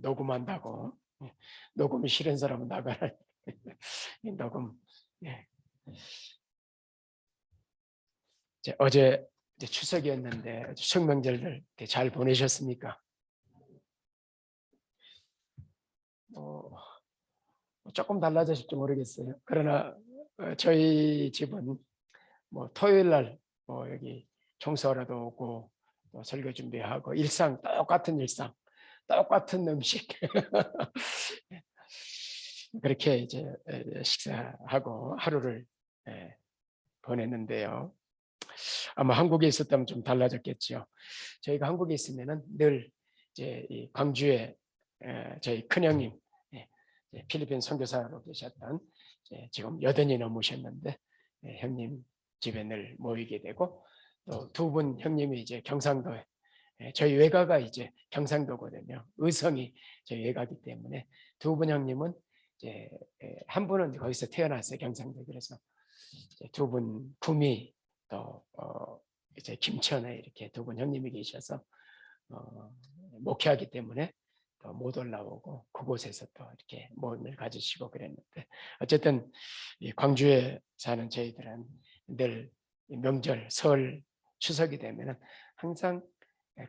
녹음한다고. 녹음이 싫은 사람은 나가라. 녹음. 예. 어제 추석이었는데 추석 명절들 잘 보내셨습니까? 조금 달라졌을지 모르겠어요. 그러나 저희 집은 뭐 토요일 날 여기 청소하러도 오고 설교 준비하고 일상 똑같은 일상, 똑같은 음식 그렇게 이제 식사하고 하루를 보냈는데요. 아마 한국에 있었다면 좀 달라졌겠죠. 저희가 한국에 있으면은 늘 이제 이 광주에 저희 큰형님 필리핀 선교사로 계셨던 지금 80이 넘으셨는데 형님 집에 늘 모이게 되고 또 두 분 형님이 이제 경상도에 저희 외가가 이제 경상도거든요. 의성이 저희 외가기 때문에 두 분 형님은 이제 한 분은 거기서 태어났어요. 경상도. 그래서 두 분 구미 또 이제 김천에 이렇게 두 분 형님이 계셔서 목회하기 때문에 또 못 올라오고 그곳에서 또 이렇게 모임을 가지시고 그랬는데 어쨌든 이 광주에 사는 저희들은 늘 명절, 설, 추석이 되면은 항상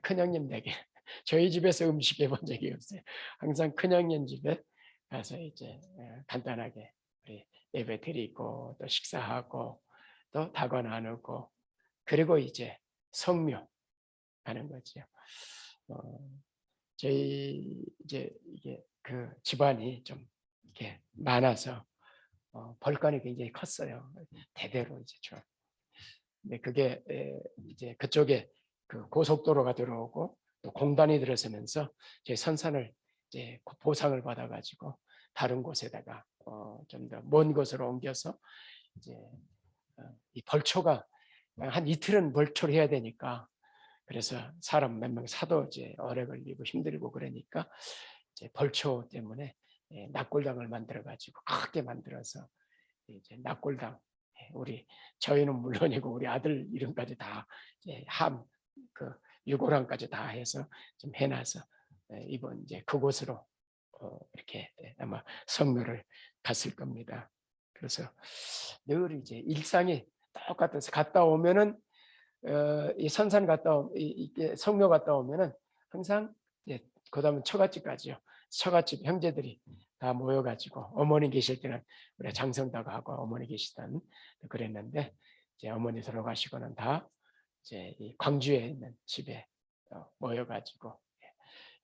큰형님 댁에 저희 집에서 음식 해본 적이 없어요. 항상 큰형님 집에 가서 이제 간단하게 우리 예배 드리고 또 식사하고 또 다과 나누고 그리고 이제 성묘 하는 거죠. 저희 이제 이게 그 집안이 좀 이렇게 많아서 벌건이 굉장히 컸어요. 대대로 이제 좀. 근데 그게 이제 그쪽에 그 고속도로가 들어오고 또 공단이 들어서면서 제 선산을 이제 보상을 받아가지고 다른 곳에다가 좀 더 먼 곳으로 옮겨서 이제 이 벌초가 한 이틀은 벌초를 해야 되니까 그래서 사람 몇 명 사도 이제 오래 걸리고 힘들고 그러니까 이제 벌초 때문에 낙골당을 만들어 가지고 크게 만들어서 이제 낙골당 우리 저희는 물론이고 우리 아들 이름까지 다 함그 유고랑까지 다 해서 좀 해놔서 이번 이제 그곳으로 이렇게 아마 성묘를 갔을 겁니다. 그래서 늘 이제 일상이 똑같아서 갔다 오면은 이 선산 성묘 갔다 오면은 항상 그다음에 처갓집까지요. 처갓집 형제들이 다 모여가지고 어머니 계실 때는 우리 장성다가 하고 어머니 계시던 그랬는데 이제 어머니 돌아가시고는 다 이제 이 광주에 있는 집에 모여가지고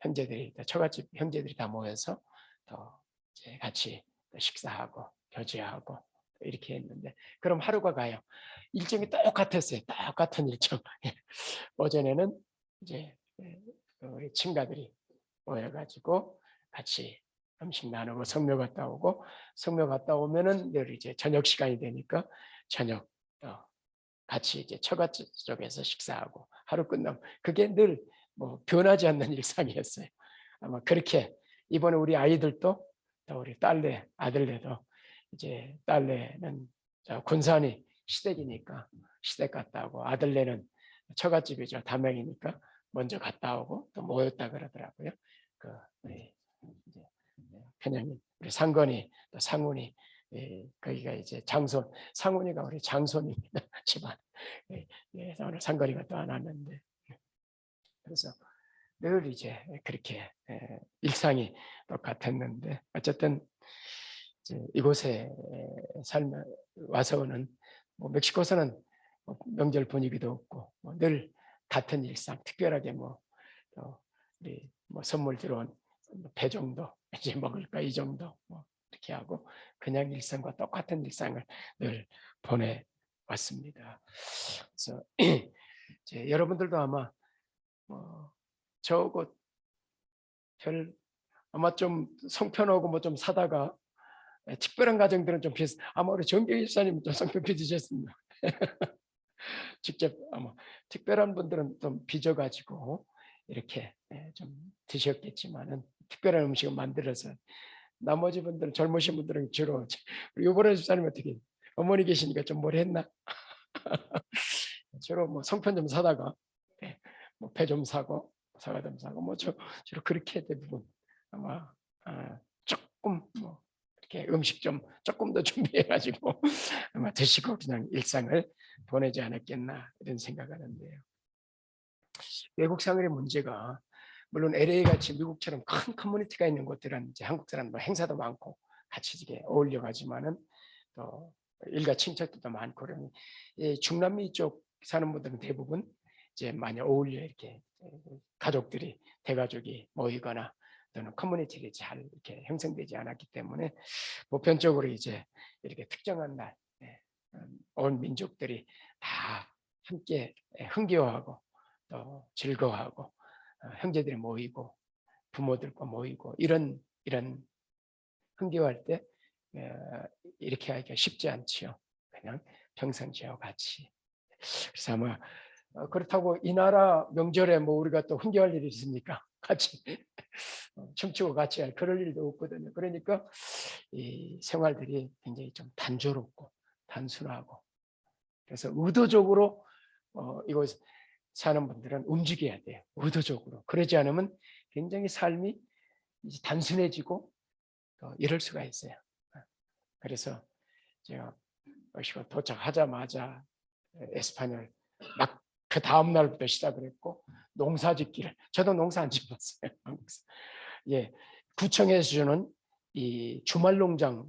형제들이 처갓집 형제들이 다 모여서 또 이제 같이 식사하고 교제하고 이렇게 했는데 그럼 하루가 가요. 일정이 똑같았어요. 똑같은 일정. 오전에는 이제 우리 친가들이 모여가지고 같이 음식 나누고 성묘 갔다 오고 성묘 갔다 오면은 늘 이제 저녁 시간이 되니까 저녁 같이 이제 처갓집 쪽에서 식사하고 하루 끝나면 그게 늘 뭐 변하지 않는 일상이었어요. 아마 그렇게 이번에 우리 아이들도 또 우리 딸내 아들내도 이제 딸내는 군산이 시댁이니까 시댁 갔다 오고 아들내는 처갓집이죠. 담양이니까 먼저 갔다 오고 또 모였다 그러더라고요. 그 우리 이제 그냥 우리 상건이 또 상훈이 거기가 이제 장손 상훈이가 우리 장손입니다. 집안. 그래서 오늘 상건이가 또 안 왔는데 그래서 늘 이제 그렇게 일상이 똑같았는데 어쨌든 이곳에 살면 와서는 멕시코에서는 명절 분위기도 없고 늘 같은 일상, 특별하게 우리 선물 들어온 배 정도 이제 먹을까 이 정도 이렇게 하고 그냥 일상과 똑같은 일상을 늘 보내왔습니다. 그래서 여러분들도 아마 저곳 별 아마 좀 송편하고 뭐 좀 사다가 특별한 가정들은 좀 비슷. 아마 우리 정경 집사님 좀 송편 빚으셨습니다. 직접 아마 특별한 분들은 좀 빚어가지고 이렇게 좀 드셨겠지만은 특별한 음식을 만들어서 나머지 분들은 젊으신 분들은 주로 우리 요보라 집사님 어떻게 어머니 계시니까 좀 뭘 했나? 주로 뭐 송편 좀 사다가 배 좀 사고 사과 좀 사고 주로 그렇게 대부분 아마 조금 뭐 이렇게 음식 좀 조금 더 준비해가지고 아마 드시고 그냥 일상을 보내지 않았겠나 이런 생각하는데요. 외국 생활의 문제가 물론 LA 같이 미국처럼 큰 커뮤니티가 있는 곳들은 이제 한국 사람들 행사도 많고 같이 이게 어울려 가지만은 또 일가 친척들도 많고 그러니 중남미 쪽 사는 분들은 대부분 이제 많이 어울려 이렇게 가족들이 대가족이 모이거나 또는 커뮤니티가 잘 이렇게 형성되지 않았기 때문에 보편적으로 이제 이렇게 특정한 날 온 민족들이 다 함께 흥겨워하고 또 즐거워하고 형제들이 모이고 부모들과 모이고 이런 흥겨워할 때 이렇게 하기가 쉽지 않지요. 그냥 평상시와 같이. 그래서 아마 그렇다고 이 나라 명절에 뭐 우리가 또 흥겨워할 일이 있습니까? 같이 춤추고 같이 할 그럴 일도 없거든요. 그러니까 이 생활들이 굉장히 좀 단조롭고 단순하고 그래서 의도적으로 이곳 사는 분들은 움직여야 돼요. 의도적으로. 그러지 않으면 굉장히 삶이 이제 단순해지고 이럴 수가 있어요. 그래서 제가 멕시코 도착하자마자 에스파뇰 막 그 다음 날부터 시작을 했고 농사짓기를 저도 농사 안 짓봤어요. 예, 구청에서 주는 이 주말 농장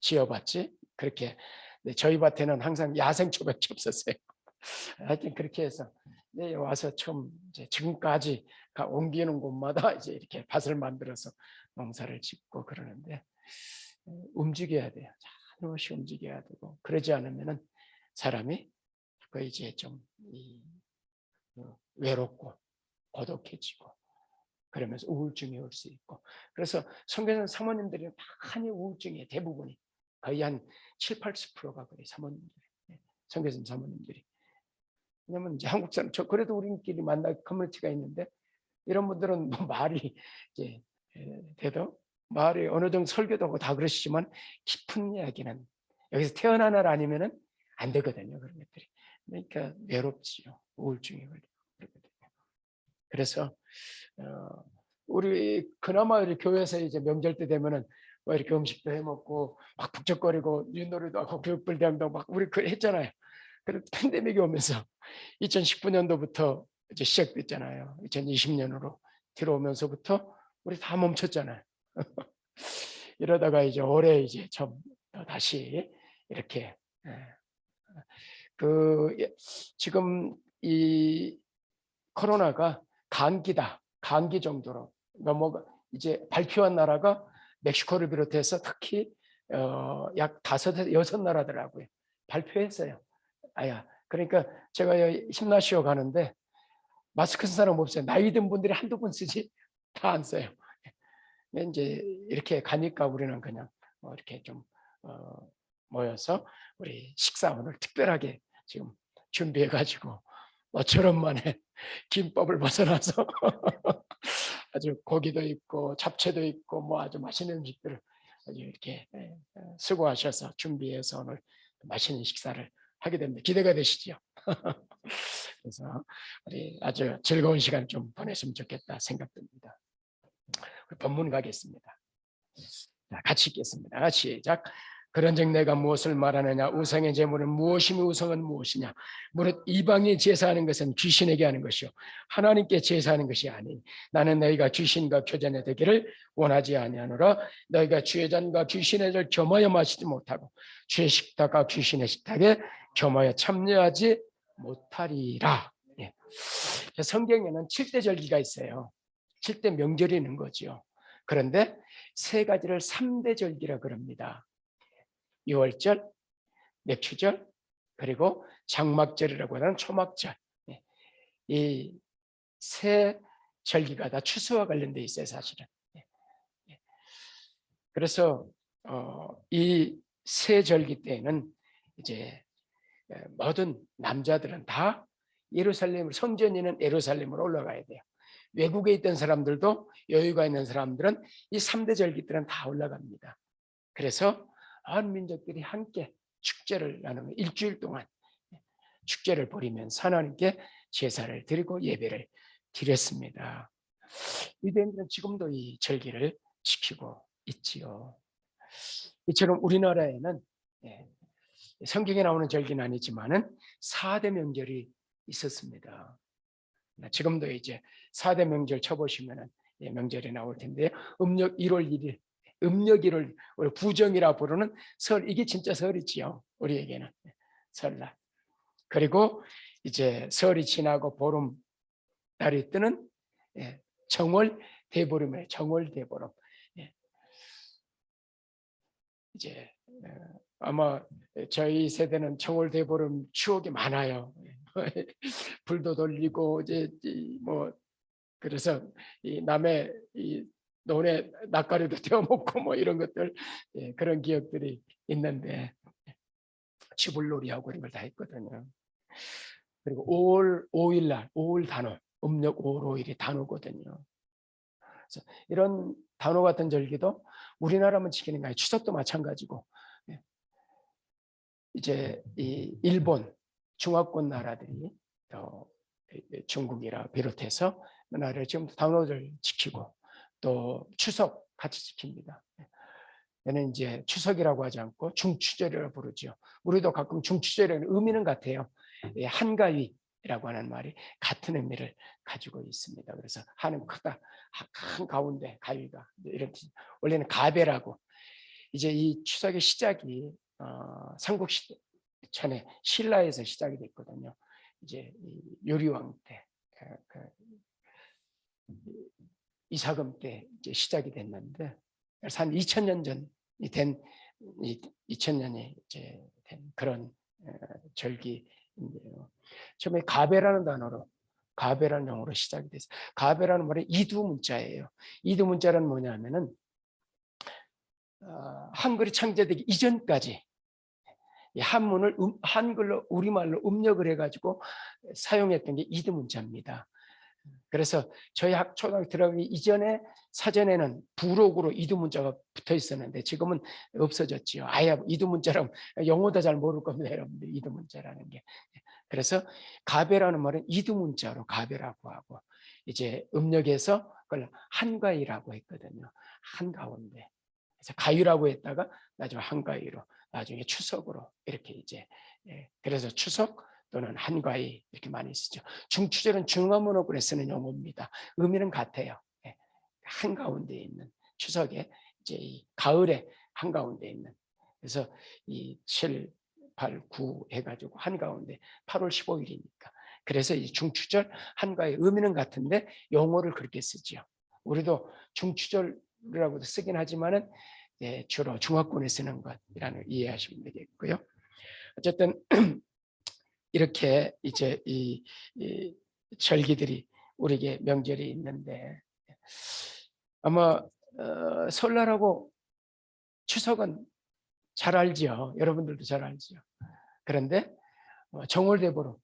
지어봤지 그렇게 저희 밭에는 항상 야생초밖에 없었어요. 하여튼 그렇게 해서 와서 처음 이제 지금까지 옮기는 곳마다 이제 이렇게 밭을 만들어서 농사를 짓고 그러는데 움직여야 돼요. 잠시 움직여야 되고 그러지 않으면은 사람이 그 이제 좀 외롭고 고독해지고 그러면서 우울증이 올 수 있고 그래서 성교사는 사모님들이 많이 우울증이 대부분이 거의 한 7, 80%가 그래 사모님들 성교사님 사모님들이 왜냐면 이제 한국 사람 저 그래도 우리끼리 만날 커뮤니티가 있는데 이런 분들은 뭐 말이 이제 돼도 말이 어느 정도 설교도 하고 다 그러시지만 깊은 이야기는 여기서 태어난 날 아니면은 안 되거든요 그런 것들이 그러니까 외롭지요 우울증이 걸리고 그러거든요. 그래서 우리 그나마 우리 교회에서 이제 명절 때 되면은 뭐 이렇게 음식도 해 먹고 막 북적거리고 윷놀이도 하고 교육불대항도 막 우리 그 했잖아요. 그런데 팬데믹이 오면서 2019년도부터 이제 시작됐잖아요. 2020년으로 들어오면서부터 우리 다 멈췄잖아요. 이러다가 이제 올해 이제 좀 다시 이렇게 그 지금 이 코로나가 감기다, 감기 정도로 넘어가 이제 발표한 나라가 멕시코를 비롯해서 특히 약 5, 6나라더라고요. 발표했어요. 아야. 그러니까 제가 힘나시오 가는데 마스크 쓴 사람 없어요. 나이 든 분들이 한두 번 쓰지 다 안 써요. 이제 이렇게 가니까 우리는 그냥 이렇게 좀 모여서 우리 식사 오늘 특별하게 지금 준비해 가지고 너처럼 만에 김밥을 벗어나서 아주 고기도 있고 잡채도 있고 뭐 아주 맛있는 음식들을 아주 이렇게 수고하셔서 준비해서 오늘 맛있는 식사를 하게 됩니다. 기대가 되시죠? 그래서 우리 아주 즐거운 시간 좀 보냈으면 좋겠다 생각됩니다. 본문 가겠습니다. 자, 같이 읽겠습니다. 시작. 그런즉 내가 무엇을 말하느냐? 우상의 제물은 무엇이며 우상은 무엇이냐? 무릇 이방이 제사하는 것은 귀신에게 하는 것이요 하나님께 제사하는 것이 아니니 나는 너희가 귀신과 교제하게 되기를 원하지 아니하노라. 너희가 주의 잔과 귀신의 젖을 겸하여 마시지 못하고 주의 식탁과 귀신의 식탁에 겸하여 참여하지 못하리라. 예. 성경에는 7대 절기가 있어요. 7대 명절이 있는 거죠. 그런데 세 가지를 3대 절기라 그럽니다. 유월절, 맥추절, 그리고 장막절이라고 하는 초막절. 이 세 절기가 다 추수와 관련돼 있어요, 사실은. 그래서 이 세 절기 때에는 이제 모든 남자들은 다 예루살렘 성전이는 예루살렘으로 올라가야 돼요. 외국에 있던 사람들도 여유가 있는 사람들은 이 3대 절기들은 다 올라갑니다. 그래서 온 민족들이 함께 축제를 나누는 일주일 동안 축제를 벌이면서 하나님께 제사를 드리고 예배를 드렸습니다. 유대인들은 지금도 이 절기를 지키고 있지요. 이처럼 우리나라에는 예, 성경에 나오는 절기는 아니지만은 4대 명절이 있었습니다. 지금도 이제 4대 명절 쳐보시면은 명절이 나올 텐데요. 음력 1월 1일, 음력 1월 구정이라 부르는 설, 이게 진짜 설이지요. 우리에게는 설날. 그리고 이제 설이 지나고 보름 날이 뜨는 정월 대보름에 정월 대보름. 이제 아마 저희 세대는 정월 대보름 추억이 많아요. 불도 돌리고 이제 뭐 그래서 이 남의 이 논에 낯가리도 태워 먹고 뭐 이런 것들 그런 기억들이 있는데 치불놀이하고 이런 걸 다 했거든요. 그리고 5월 5일 날 5월 단오 음력 5월 5일이 단오거든요. 그래서 이런 단오 같은 절기도 우리나라만 지키는 게 아니라 추석도 마찬가지고 이제 이 일본 중화권 나라들이 또 중국이라 비롯해서 나라를 지금 단오를 지키고 또 추석 같이 지킵니다. 얘는 이제 추석이라고 하지 않고 중추절이라고 부르죠. 우리도 가끔 중추절에는 의미는 같아요. 한가위라고 하는 말이 같은 의미를 가지고 있습니다. 그래서 한은 크다, 한 가운데 가위가 이런 원래는 가배라고. 이제 이 추석의 시작이 삼국시대 전에 신라에서 시작이 됐거든요. 이제 요리왕 때, 이사금 때 이제 시작이 됐는데, 한 2000년 전이 된 2000년이 이제 된 그런 절기인데요. 처음에 가배라는 단어로 가배라는 용어로 시작이 됐어요. 가배라는 말은 이두 문자예요. 이두 문자는 뭐냐면은 한글이 창제되기 이전까지 한문을 한글로 우리말로 음력을 해가지고 사용했던 게 이두 문자입니다. 그래서 저희 초등학교 들어가기 이전에 사전에는 부록으로 이두 문자가 붙어 있었는데 지금은 없어졌지요. 아예 이두 문자라면 영어도 잘 모를 겁니다, 여러분들. 이두 문자라는 게. 그래서 가배라는 말은 이두 문자로 가배라고 하고 이제 음력에서 그걸 한가위라고 했거든요. 한가운데. 그래서 가위라고 했다가 나중에 한가위로, 나중에 추석으로 이렇게 이제 그래서 추석 또는 한가위 이렇게 많이 쓰죠. 중추절은 중화문어권에 쓰는 용어입니다. 의미는 같아요. 한가운데 있는 추석에 이제 이 가을에 한가운데 있는. 그래서 이 7, 8, 9 해가지고 한가운데 8월 15일이니까. 그래서 이 중추절 한가위 의미는 같은데 용어를 그렇게 쓰죠. 우리도 중추절이라고도 쓰긴 하지만은 주로 중화권에 쓰는 것이라는 이해하시면 되겠고요. 어쨌든 이렇게 이제 이 절기들이 우리에게 명절이 있는데 아마 설날하고 추석은 잘 알지요. 여러분들도 잘 알지요. 그런데 정월대보름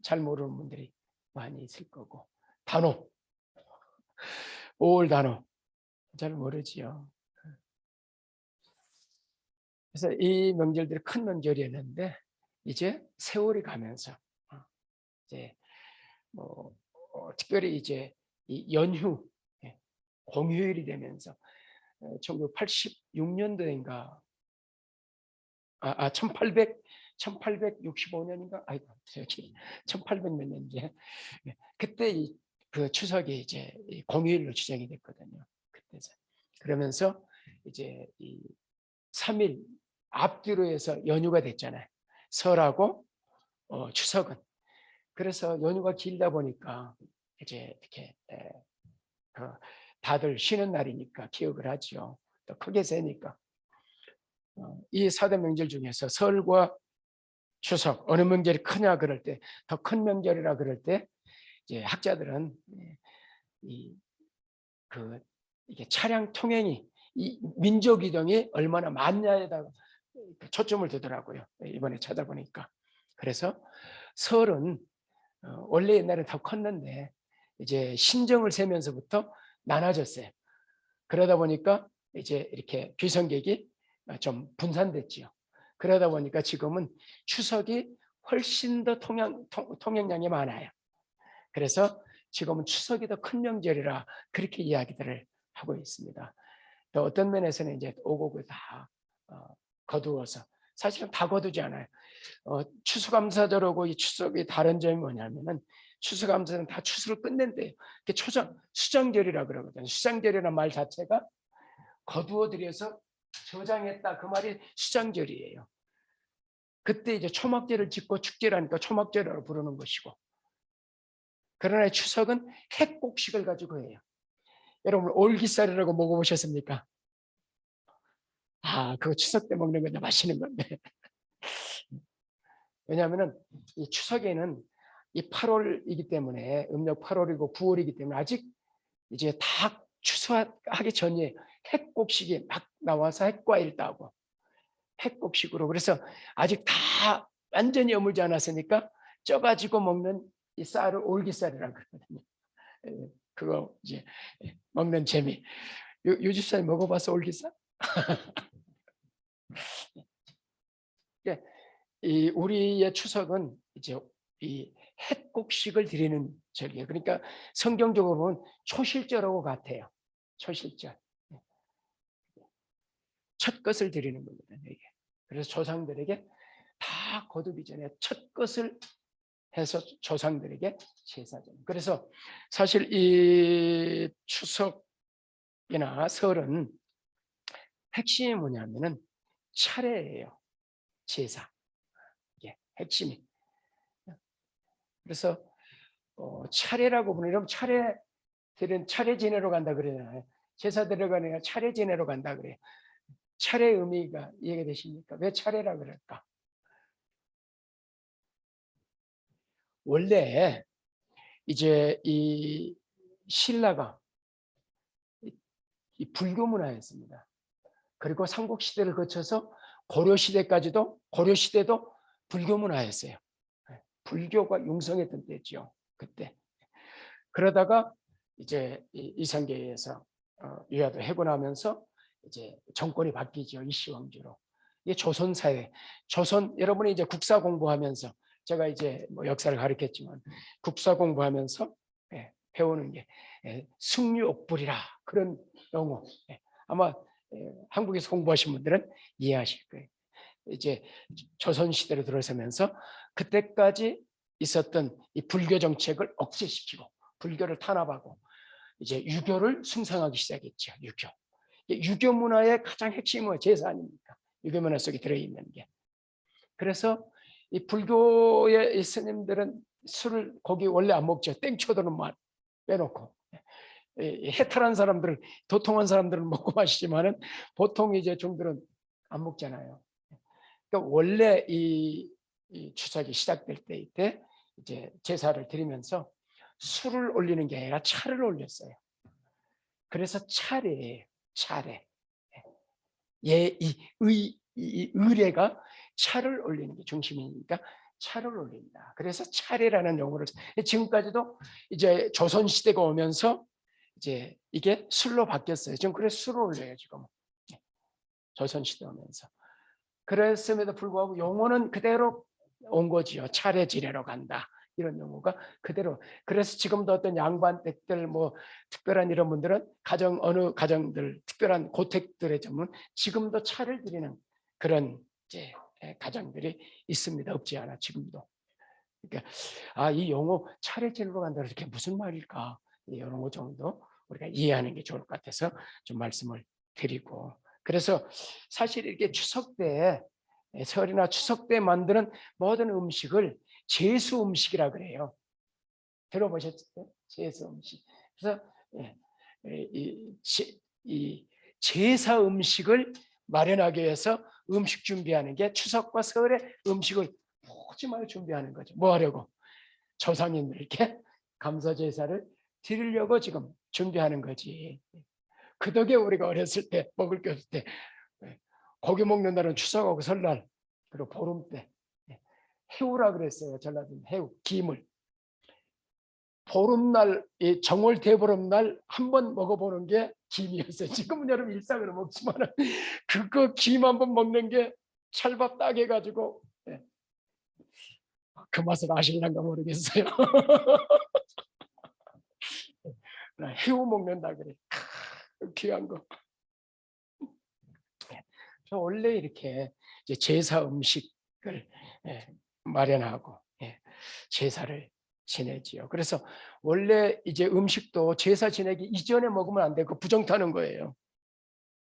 잘 모르는 분들이 많이 있을 거고 단오 5월 단오 잘 모르지요. 그래서 이 명절들이 큰 명절이었는데 이제 세월이 가면서 이제 뭐 특별히 이제 이 연휴 공휴일이 되면서 1986년도인가 1865년인가 아이고 저기 1800 몇 년인데 그때 그 추석이 이제 공휴일로 지정이 됐거든요. 그때서 그러면서 이제 이 3일 앞뒤로 해서 연휴가 됐잖아요. 설하고 추석은. 그래서 연휴가 길다 보니까 이제 이렇게 다들 쉬는 날이니까 기억을 하죠. 또 크게 세니까. 이 4대 명절 중에서 설과 추석 어느 명절이 크냐 그럴 때, 더 큰 명절이라 그럴 때 이제 학자들은 이게 차량 통행이 이 민족 이동이 얼마나 많냐에다가 초점을 두더라고요. 이번에 찾아보니까. 그래서 설은 원래 옛날에 더 컸는데 이제 신정을 세면서부터 나눠졌어요. 그러다 보니까 이제 이렇게 귀성객이 좀 분산됐지요. 그러다 보니까 지금은 추석이 훨씬 더 통행량이 많아요. 그래서 지금은 추석이 더 큰 명절이라 그렇게 이야기들을 하고 있습니다. 또 어떤 면에서는 이제 오곡을 다 거두어서, 사실은 다 거두지 않아요. 추수감사절하고 이 추석의 다른 점이 뭐냐면은, 추수감사는 다 추수를 끝낸대요. 수장절이라 그러거든요. 수장절이라는 말 자체가 거두어 들여서 저장했다, 그 말이 수장절이에요. 그때 이제 초막절을 짓고 축제라니까 초막절이라고 부르는 것이고, 그러나 추석은 핵곡식을 가지고 해요. 여러분 올기살이라고 먹어보셨습니까? 그거 추석 때 먹는 건데 맛있는 건데. 왜냐하면 이 추석에는 이 8월이기 때문에, 음력 8월이고 9월이기 때문에 아직 이제 다 추수하기 전에 핵곡식이 막 나와서 핵과일 따고 핵곡식으로, 그래서 아직 다 완전히 여물지 않았으니까 쪄가지고 먹는 이 쌀을 올기살이라고 그러거든요. 그거 이제 먹는 재미. 유집사님 먹어봐서 올기살? 이 우리의 추석은 이제 이 핵곡식을 드리는 절기예요. 그러니까 성경적으로 보면 초실절하고 같아요. 초실절. 첫 것을 드리는 겁니다. 이게. 그래서 조상들에게 다 거두기 전에 첫 것을 해서 조상들에게 제사죠. 그래서 사실 이 추석이나 설은 핵심이 뭐냐면은 차례예요. 제사. 이게 핵심이. 그래서 차례라고 부르면, 차례 지내러 간다 그러잖아요. 제사 들어가니까 차례 지내러 간다 그래요. 차례 의미가 이해가 되십니까? 왜 차례라 그럴까? 원래 이제 이 신라가 이 불교 문화였습니다. 그리고 삼국 시대를 거쳐서 고려 시대도 불교 문화였어요. 불교가 융성했던 때죠. 그때. 그러다가 이제 이성계에서 유야도 해고나면서 이제 정권이 바뀌죠. 이시왕조로. 이게 조선 사회, 여러분이 이제 국사 공부하면서, 제가 이제 뭐 역사를 가르쳤지만 국사 공부하면서 배우는 게 승류옥불이라, 그런 용어. 아마 한국에서 공부하신 분들은 이해하실 거예요. 이제 조선 시대로 들어서면서 그때까지 있었던 이 불교 정책을 억제시키고 불교를 탄압하고 이제 유교를 숭상하기 시작했죠. 유교 문화의 가장 핵심은 제사 아닙니까? 유교 문화 속에 들어있는 게. 그래서 이 불교의 스님들은 술을, 고기 원래 안 먹죠. 땡초들은 빼놓고. 해탈한 사람들은, 도통한 사람들은 먹고 마시지만은 보통 이제 종들은 안 먹잖아요. 그러니까 원래 이 추석이 시작될 때 이제 제사를 드리면서 술을 올리는 게 아니라 차를 올렸어요. 그래서 차례. 이 의례가 차를 올리는 게 중심이니까 차를 올린다. 그래서 차례라는 용어를, 지금까지도 이제 조선 시대가 오면서 이제 이게 술로 바뀌었어요. 지금 그래서 술을 올려요, 지금. 조선 시대 오면서. 그랬음에도 불구하고 용어는 그대로 온 거지요. 차례 지내러 간다. 이런 용어가 그대로. 그래서 지금도 어떤 양반댁들, 뭐 특별한 이런 분들은 어느 가정들, 특별한 고택들의 점은 지금도 차를 드리는 그런 이제 가정들이 있습니다. 없지 않아 지금도. 그러니까 이 용어 차례 지내러 간다, 이렇게 무슨 말일까? 이런 거 정도 우리가 이해하는 게 좋을 것 같아서 좀 말씀을 드리고. 그래서 사실 이렇게 추석 때, 설이나 추석 때 만드는 모든 음식을 제수 음식이라 그래요. 들어보셨죠? 제수 음식. 그래서 이 제사 음식을 마련하기 위해서 음식 준비하는 게 추석과 설의 음식을 푸짐하게 준비하는 거죠. 뭐 하려고? 조상님들께 감사 제사를 드리려고 지금 준비하는 거지. 그 덕에 우리가 어렸을 때 먹을 게 없을 때 고기 먹는 날은 추석하고 설날, 그리고 보름 때 해우라 그랬어요. 전라도는 해우, 김을. 보름날, 정월 대보름날 한 번 먹어보는 게 김이었어요. 지금은 여러분 일상으로 먹지만 그거 김 한 번 먹는 게 찰밥 딱 해가지고 그 맛을 아실란가 모르겠어요. 해우 먹는다 그래. 귀한 거. 저 원래 이렇게 이제 제사 음식을 마련하고 제사를 지내지요. 그래서 원래 이제 음식도 제사 지내기 이전에 먹으면 안 되고 부정 타는 거예요.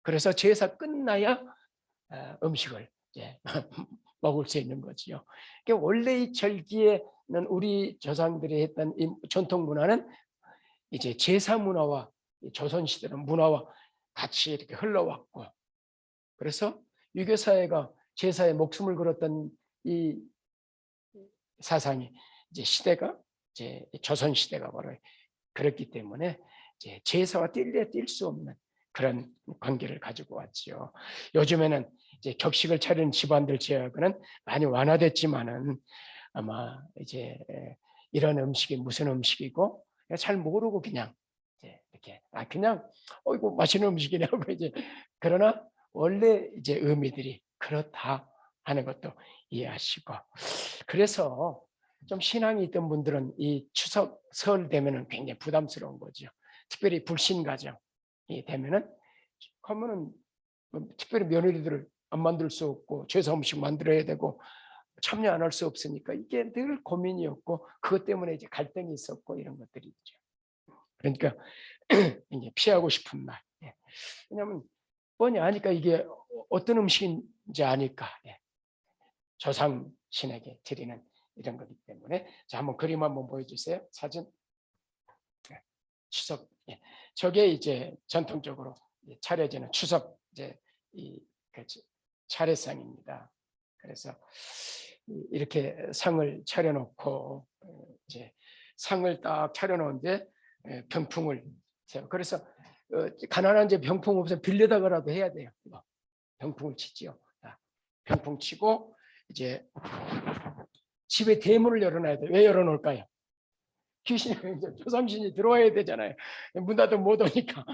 그래서 제사 끝나야 음식을 이제 먹을 수 있는 거지요. 그러니까 원래 이 절기에는 우리 조상들이 했던 이 전통 문화는 이제 제사 문화와 조선 시대의 문화와 같이 이렇게 흘러왔고, 그래서 유교 사회가 제사에 목숨을 걸었던 이 사상이 이제 시대가 이제 조선 시대가 바로 그렇기 때문에 이제 제사와 뗄래야 뗄 수 없는 그런 관계를 가지고 왔지요. 요즘에는 이제 격식을 차리는 집안들 제약은 많이 완화됐지만은 아마 이제 이런 음식이 무슨 음식이고 잘 모르고 그냥 이렇게 그냥 이거 맛있는 음식이라고 이제 그러나 원래 이제 의미들이 그렇다 하는 것도 이해하시고, 그래서 좀 신앙이 있던 분들은 이 추석 설 되면은 굉장히 부담스러운 거죠. 특별히 불신 가정이 되면은 그러면은 특별히 며느리들을 안 만들 수 없고 제사 음식 만들어야 되고 참여 안 할 수 없으니까 이게 늘 고민이었고, 그것 때문에 이제 갈등이 있었고 이런 것들이 있죠. 그러니까 이제 피하고 싶은 말. 왜냐하면 뻔히 아니까 이게 어떤 음식인지 아니까 조상 신에게 드리는 이런 거기 때문에. 자, 한번 그림 한번 보여주세요. 사진. 추석. 저게 이제 전통적으로 차려지는 추석 이제 이 차례상입니다. 그래서 이렇게 상을 차려놓고 이제 상을 딱 차려놓은데 병풍을 세워. 그래서 가난한 이제 병풍 없어 빌려다가라도 해야 돼요. 병풍을 치지요. 병풍 치고 이제 집에 대문을 열어놔야 돼요. 왜 열어놓을까요? 귀신이 이제 조상신이 들어와야 되잖아요. 문 닫으면 못 오니까.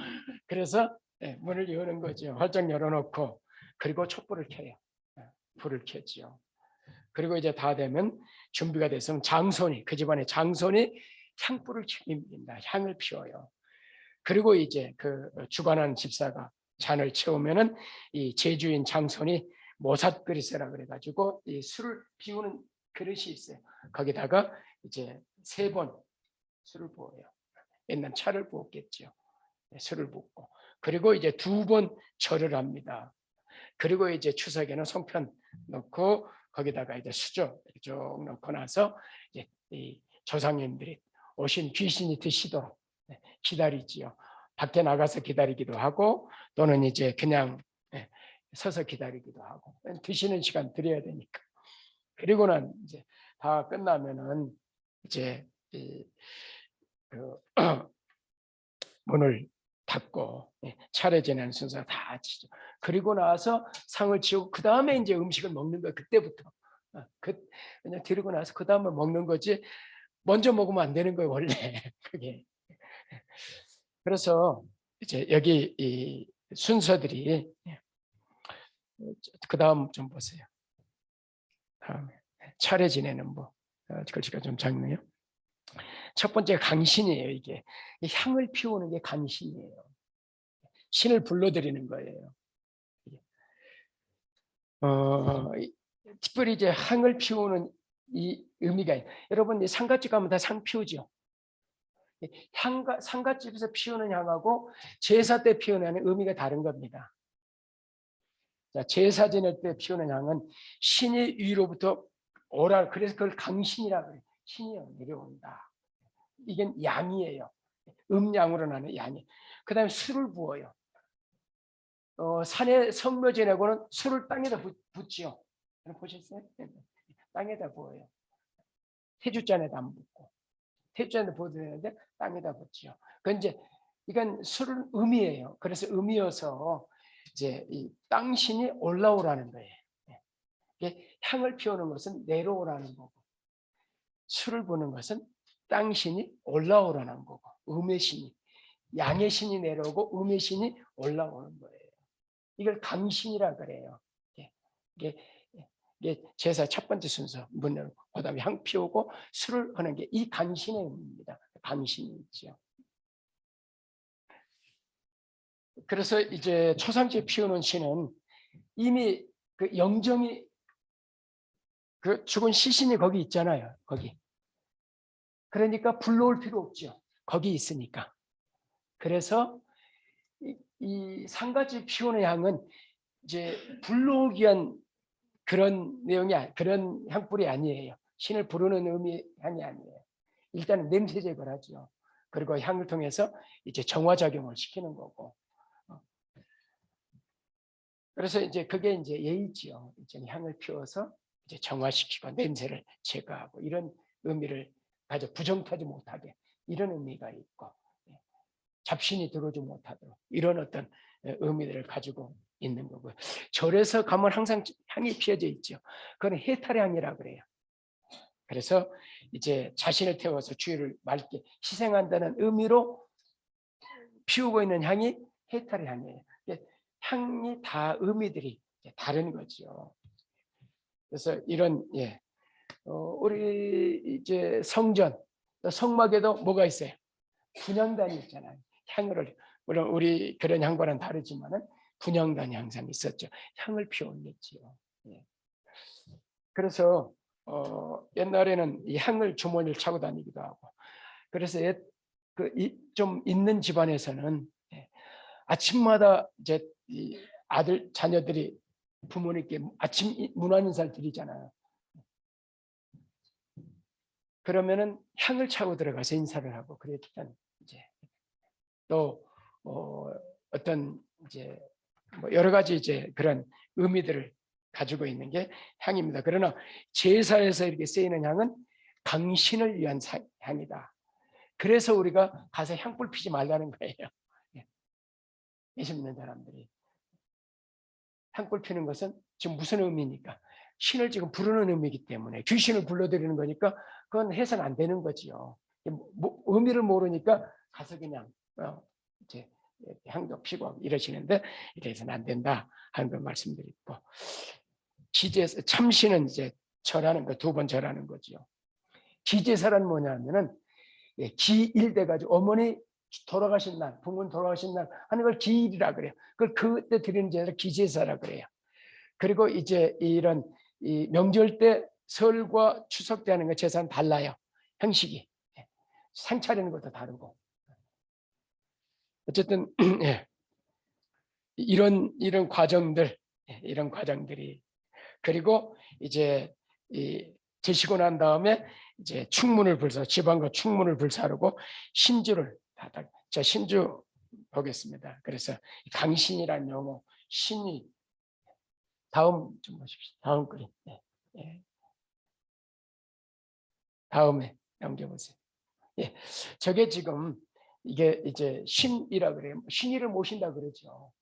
그래서 문을 여는 거죠. 활짝 열어놓고 그리고 촛불을 켜요. 불을 켜지요. 그리고 이제 다 되면 준비가 돼서 장손이, 그 집안의 장손이 향불을 켜입니다. 향을 피워요. 그리고 이제 그 주관하는 집사가 잔을 채우면은 이 제주인 장손이 모삿 그릇이라 그래가지고 이 술을 비우는 그릇이 있어요. 거기다가 이제 3번 술을 부어요. 옛날 차를 부었겠죠. 술을 붓고 그리고 이제 2번 절을 합니다. 그리고 이제 추석에는 송편 넣고 거기다가 이제 수저 쭉 넣고 나서 이제 이 조상님들이 오신 귀신이 드시도록 기다리지요. 밖에 나가서 기다리기도 하고 또는 이제 그냥 서서 기다리기도 하고 드시는 시간 드려야 되니까. 그리고 난 이제 다 끝나면은 이제 그 문을 닫고 차례 지내는 순서가 다 치죠. 그리고 나서 상을 치우고 그 다음에 이제 음식을 먹는 거예요. 그때부터. 그냥 드리고 나서 그 다음에 먹는 거지. 먼저 먹으면 안 되는 거예요, 원래. 그게. 그래서 이제 여기 이 순서들이 그 다음 좀 보세요. 다음에 차례 지내는 법. 글씨가 좀 작네요. 첫 번째 강신이에요. 이게 향을 피우는 게 강신이에요. 신을 불러들이는 거예요. 특별히 이제 향을 피우는 이 의미가 여러분 이 상갓집 가면 다 상 피우죠. 상갓집에서 피우는 향하고 제사 때 피우는 향은 의미가 다른 겁니다. 자, 제사 지낼 때 피우는 향은 신이 위로부터 오라. 그래서 그걸 강신이라고 해요. 신이 내려온다. 이게 양이에요. 음양으로 나는 양이. 그 다음에 술을 부어요. 산에 성묘 지내고는 술을 땅에다 붓지요. 보셨어요? 땅에다 부어요. 태주잔에다 안 붓고 태주잔에 부어도 되는데 땅에다 붓지요. 그건 이제 이건 술은 음이에요. 그래서 음이어서 이제 이 땅신이 올라오라는 거예요. 이게 향을 피우는 것은 내려오라는 거고 술을 부는 것은 땅신이 올라오라는 거고 음의 신이 양의 신이 내려오고 음의 신이 올라오는 거예요. 이걸 강신이라 그래요. 이게 제사 첫 번째 순서 문 열고 그다음에 향 피우고 술을 하는 게 이 강신의 의미입니다. 강신이 있죠. 그래서 이제 초상집 피우는 신은 이미 그 영정이 그 죽은 시신이 거기 있잖아요. 거기. 그러니까 불러올 필요 없죠. 거기 있으니까. 그래서 이 상가집 피우는 향은 이제 불러오기 위한 그런 내용이 그런 향불이 아니에요. 신을 부르는 의미 향이 아니에요. 일단은 냄새 제거를 하죠. 그리고 향을 통해서 이제 정화작용을 시키는 거고. 그래서 이제 그게 이제 예의지요. 이제 향을 피워서 이제 정화시키고 냄새를 제거하고 이런 의미를 가져 부정타지 못하게 이런 의미가 있고 잡신이 들어오지 못하도록 이런 어떤 의미들을 가지고 있는 거고요. 절에서 가면 항상 향이 피어져 있죠. 그건 해탈의 향이라 그래요. 그래서 이제 자신을 태워서 주의를 맑게 희생한다는 의미로 피우고 있는 향이 해탈의 향이에요. 향이 다 의미들이 다른 거죠. 그래서 이런 우리 이제 성전 성막에도 뭐가 있어요? 분향단이 있잖아요. 향을 물론 우리 그런 향과는 다르지만은 분향단이 항상 있었죠. 향을 피워올렸지요. 그래서 옛날에는 이 향을 주머니를 차고 다니기도 하고 그래서 좀 있는 집안에서는 아침마다 이제 이 아들 자녀들이 부모님께 아침 문안 인사를 드리잖아요. 그러면은 향을 차고 들어가서 인사를 하고 그랬던 이제 또 어떤 이제 뭐 여러 가지 이제 그런 의미들을 가지고 있는 게 향입니다. 그러나 제사에서 이렇게 쓰이는 향은 당신을 위한 향이다. 그래서 우리가 가서 향불 피지 말라는 거예요. 예수 믿는 사람들이 향불 피는 것은 지금 무슨 의미입니까? 신을 지금 부르는 의미이기 때문에 귀신을 불러들이는 거니까 그건 해서는 안 되는 거지요. 의미를 모르니까 가서 그냥 이제 향도 피고 이러시는데 이래서는 안 된다 하는 걸 말씀드리고 기제사 참신은 이제 절하는 거 2번 절하는 거죠. 기제사란 뭐냐면은 기일돼 가지고 어머니 돌아가신 날, 부모님 돌아가신 날 하는 걸 기일이라 그래요. 그걸 그때 드리는 제사를 기제사라 그래요. 그리고 이제 이런 이 명절 때 설과 추석 때 하는 거 제사는 달라요. 형식이 상 차리는 것도 다르고 어쨌든 이런 과정들 이런 과정들이 그리고 이제 드시고 난 다음에 이제 충문을 불사 지방과 충문을 불사르고 신주를 자 신주 보겠습니다. 그래서 강신이라는 용어 신이 다음 좀 보십시오. 다음 그림. 다음에 넘겨보세요. 저게 지금 이게 이제 신이라 그래요. 신이를 모신다 그러죠.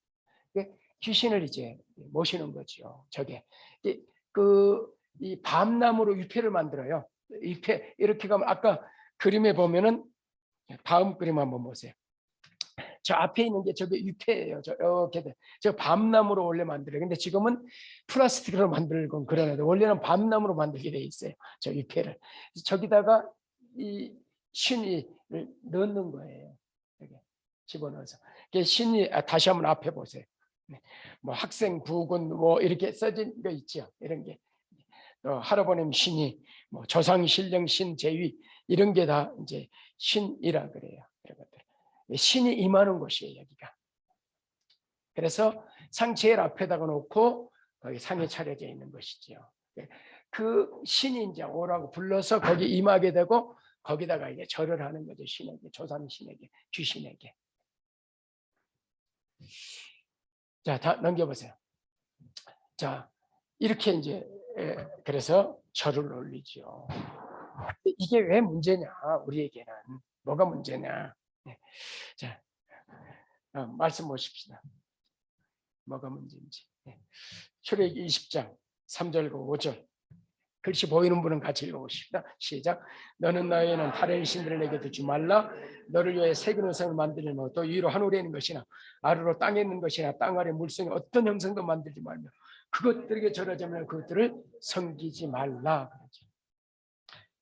귀신을 이제 모시는 거죠. 저게 이 밤나무로 유패를 만들어요. 유패 이렇게 가면 아까 그림에 보면은 다음 그림 한번 보세요. 저 앞에 있는 게 저게 유패예요. 저 밤나무로 원래 만들어요. 근데 지금은 플라스틱으로 만들건 그러는데 원래는 밤나무로 만들게 돼 있어요. 저 유패를 저기다가 이 신이를 넣는 거예요. 여기 집어넣어서. 신이 다시 한번 앞에 보세요. 뭐 학생 부군 뭐 이렇게 써진 거 있죠. 이런 게 할아버님 신이 뭐 조상 신령 신 제위 이런 게 다 이제 신이라 그래요. 이런 것들. 신이 임하는 곳이에요, 여기가. 그래서 상 제일 앞에다가 놓고 거기 상이 차려져 있는 것이죠. 그 신이 이제 오라고 불러서 거기 임하게 되고 거기다가 이제 절을 하는 거죠. 신에게, 조상 신에게, 귀신에게. 자, 다 넘겨보세요. 자, 이렇게 이제 그래서 절을 올리죠. 이게 왜 문제냐? 우리에게는 뭐가 문제냐? 자, 말씀 보십시다. 뭐가 문제인지. 출애굽기 20장 3절과 5절. 글씨 보이는 분은 같이 읽어보십시다. 시작. 너는 너희는 다른 신들을 내게 두지 말라. 너를 위해 새긴 우상을 만들지 말고 또 위로 하늘에 있는 것이나 아래로 땅에 있는 것이나 땅 아래 물속에 어떤 형상도 만들지 말며 그것들에게 절하자면 그것들을 섬기지 말라.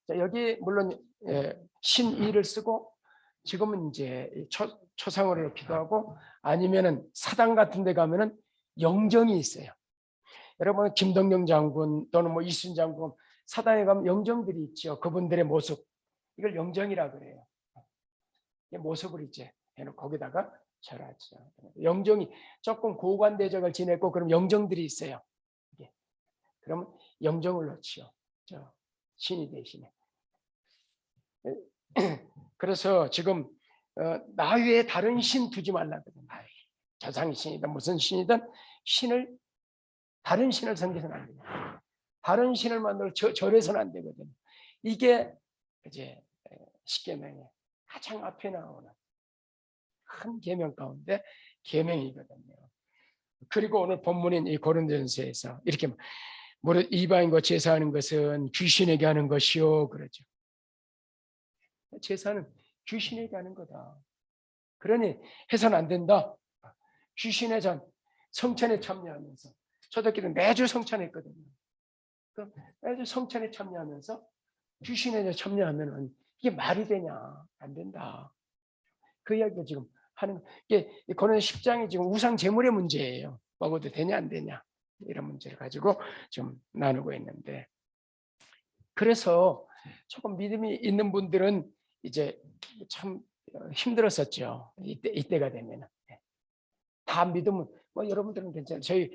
자, 여기 물론 신이를 쓰고 지금은 이제 초상화를 놓기도 하고 아니면은 사당 같은 데 가면은 영정이 있어요. 여러분 김덕령 장군 또는 뭐 이순 장군 사당에 가면 영정들이 있죠. 그분들의 모습. 이걸 영정이라 그래요. 모습을 이제 해놓고 거기다가 절하죠. 영정이 조금 고관대적을 지냈고 그럼 영정들이 있어요. 그러면 영정을 놓지요. 저 신이 대신에. 그래서 지금 나 외에 다른 신 두지 말라거든. 조상의 신이든 무슨 신이든 신을 다른 신을 섬겨서는 안 돼요. 다른 신을 만들어 절해서는 안 되거든. 이게 이제 십계명의 가장 앞에 나오는 큰 계명 가운데 계명이거든요. 그리고 오늘 본문인 이 고린도전서에서 이렇게 무릇 이방인과 제사하는 것은 귀신에게 하는 것이요 그러죠. 제사는 귀신에게 하는 거다. 그러니 해서는 안 된다. 귀신의 전 성찬에 참여하면서 초대교회는 매주 성찬했거든요. 그럼 매주 성찬에 참여하면서 귀신에 참여하면은 이게 말이 되냐? 안 된다. 그 이야기가 지금 하는 이게 고린도 10장이 지금 우상 제물의 문제예요. 먹어도 되냐 안 되냐 이런 문제를 가지고 좀 나누고 있는데 그래서 조금 믿음이 있는 분들은 이제 참 힘들었었죠. 이때가 되면 다 믿으면 뭐 여러분들은 괜찮아요. 저희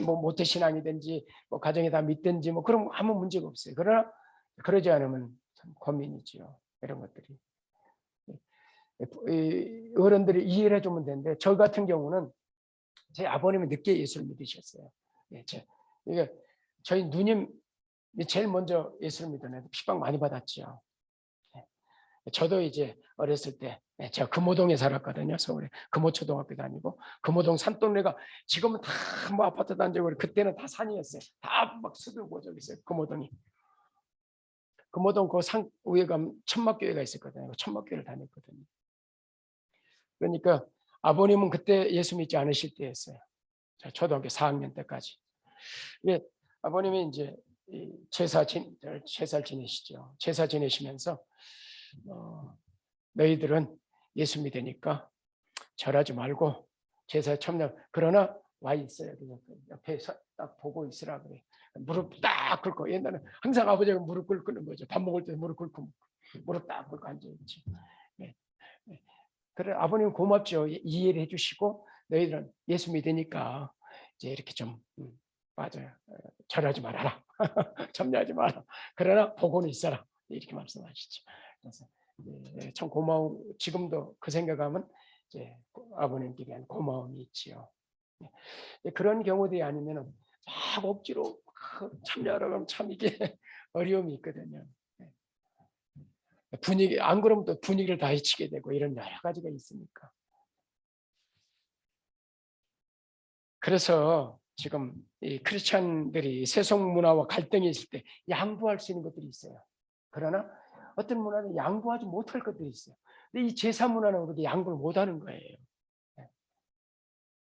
뭐 모태 신앙이든지 뭐 가정에 다 믿든지 뭐 그런 아무 문제가 없어요. 그러나 그러지 않으면 참 고민이지요. 이런 것들이 어른들이 이해를 해주면 되는데 저 같은 경우는 제 아버님이 늦게 예수를 믿으셨어요. 이게 저희 누님이 제일 먼저 예수를 믿었는데 핍박 많이 받았죠. 저도 이제 어렸을 때 제가 금호동에 살았거든요. 서울에 금호초등학교 다니고 금호동 산동네가 지금은 다 뭐 아파트 단지고 그때는 다 산이었어요. 다 막 숲이 고져 있어요. 금호동이. 금호동 그 산 위에 가면 천막교회가 있었거든요. 천막교회를 다녔거든요. 그러니까 아버님은 그때 예수 믿지 않으실 때였어요. 초등학교 4학년 때까지. 아버님이 이제 제사 지내시죠. 제사 지내시면서 너희들은 예수 믿으니까 절하지 말고 제사에 참여. 그러나 와 있어요. 옆에 딱 보고 있으라 그래. 무릎 딱 꿇고 옛날에 항상 아버지가 무릎 꿇는 거죠. 밥 먹을 때 무릎 꿇고 무릎 딱 꿇고 앉아 있지. 네. 그래 아버님 고맙죠. 이해를 해주시고 너희들은 예수 믿으니까 이제 이렇게 좀 맞아요. 절하지 말아라. 참여하지 마라. 그러나 보고는 있어라. 이렇게 말씀하시죠. 그래서 참 고마운 지금도 그 생각하면 이제 아버님께 대한 고마움이 있지요. 그런 경우들이 아니면은 막 억지로 참여하라고 하면 참 이게 어려움이 있거든요. 분위기 안 그러면 또 분위기를 다 해치게 되고 이런 여러 가지가 있으니까. 그래서 지금 이 크리스찬들이 세속 문화와 갈등이 있을 때 양보할 수 있는 것들이 있어요. 그러나 어떤 문화는 양보하지 못할 것들이 있어요. 근데 이 제사 문화는 그렇게 양보를 못하는 거예요.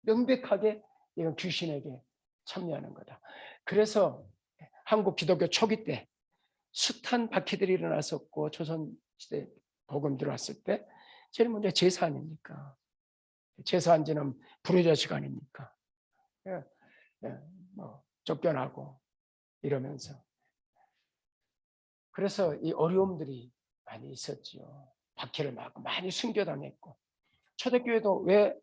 명백하게 이건 귀신에게 참여하는 거다. 그래서 한국 기독교 초기 때 숱한 박해들이 일어났었고 조선시대 복음 들어왔을 때 제일 먼저 제사 아닙니까? 제사 안 지는 불효자식 아닙니까? 뭐 쫓겨나고 이러면서 그래서 이 어려움들이 많이 있었지요. 박해를 맞고 많이 순교당했고 초대교회도 왜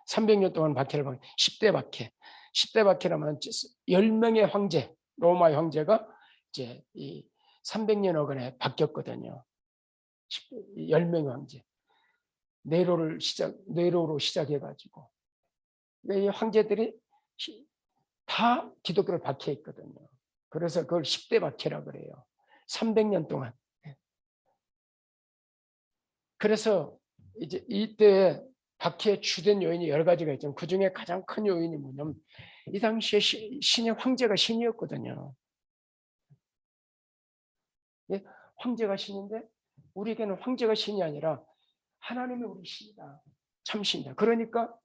300년 동안 박해를 받고 10대 박해 10대 박해라면 10명의 황제 로마의 황제가 이제 이 300년 어간에 바뀌었거든요. 10명의 황제 네로로 시작해가지고 이 황제들이 다 기독교를 박해했거든요. 그래서 그걸 10대 박해라 그래요. 300년 동안. 그래서 이제 이때 박해의 주된 요인이 여러 가지가 있지만 그 중에 가장 큰 요인이 뭐냐면 이 당시에 신의 황제가 신이었거든요. 황제가 신인데 우리에게는 황제가 신이 아니라 하나님이 우리 신이다. 참 신이다. 그러니까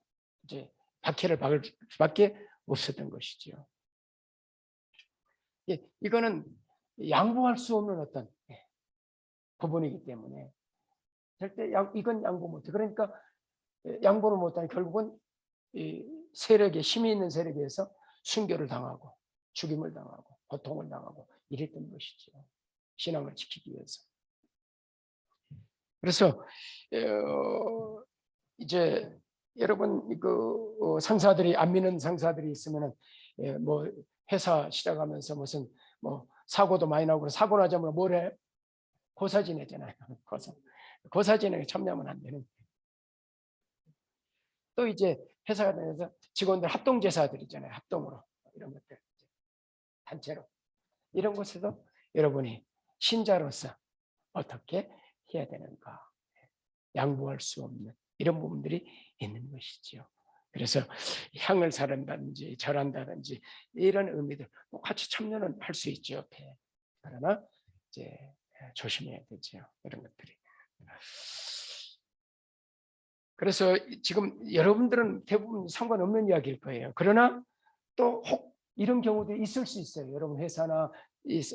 이제 박해를 받을 수밖에 없었던 것이죠. 이거는 양보할 수 없는 어떤 부분이기 때문에 절대 이건 양보 못해. 그러니까 양보를 못하니 결국은 이 세력에 힘이 있는 세력에 의해서 순교를 당하고 죽임을 당하고 고통을 당하고 이랬던 것이죠. 신앙을 지키기 위해서. 그래서 이제 여러분 상사들이 안 믿는 상사들이 있으면은 뭐 회사 시작하면서 무슨 뭐 사고도 많이 나고 사고 나자면 뭐래? 고사 지내잖아요. 고사 지내게 참여하면 안 되는. 또 이제 회사가 되면서 직원들 합동 제사들 있잖아요. 합동으로 이런 것들 단체로 이런 곳에서 여러분이 신자로서 어떻게 해야 되는가 양보할 수 없는 이런 부분들이 있는 것이지요. 그래서 향을 사른다든지 절한다든지 이런 의미들 같이 참여는 할 수 있죠. 옆에. 그러나 이제 조심해야 되죠. 이런 것들이. 그래서 지금 여러분들은 대부분 상관없는 이야기일 거예요. 그러나 또 혹 이런 경우도 있을 수 있어요. 여러분 회사나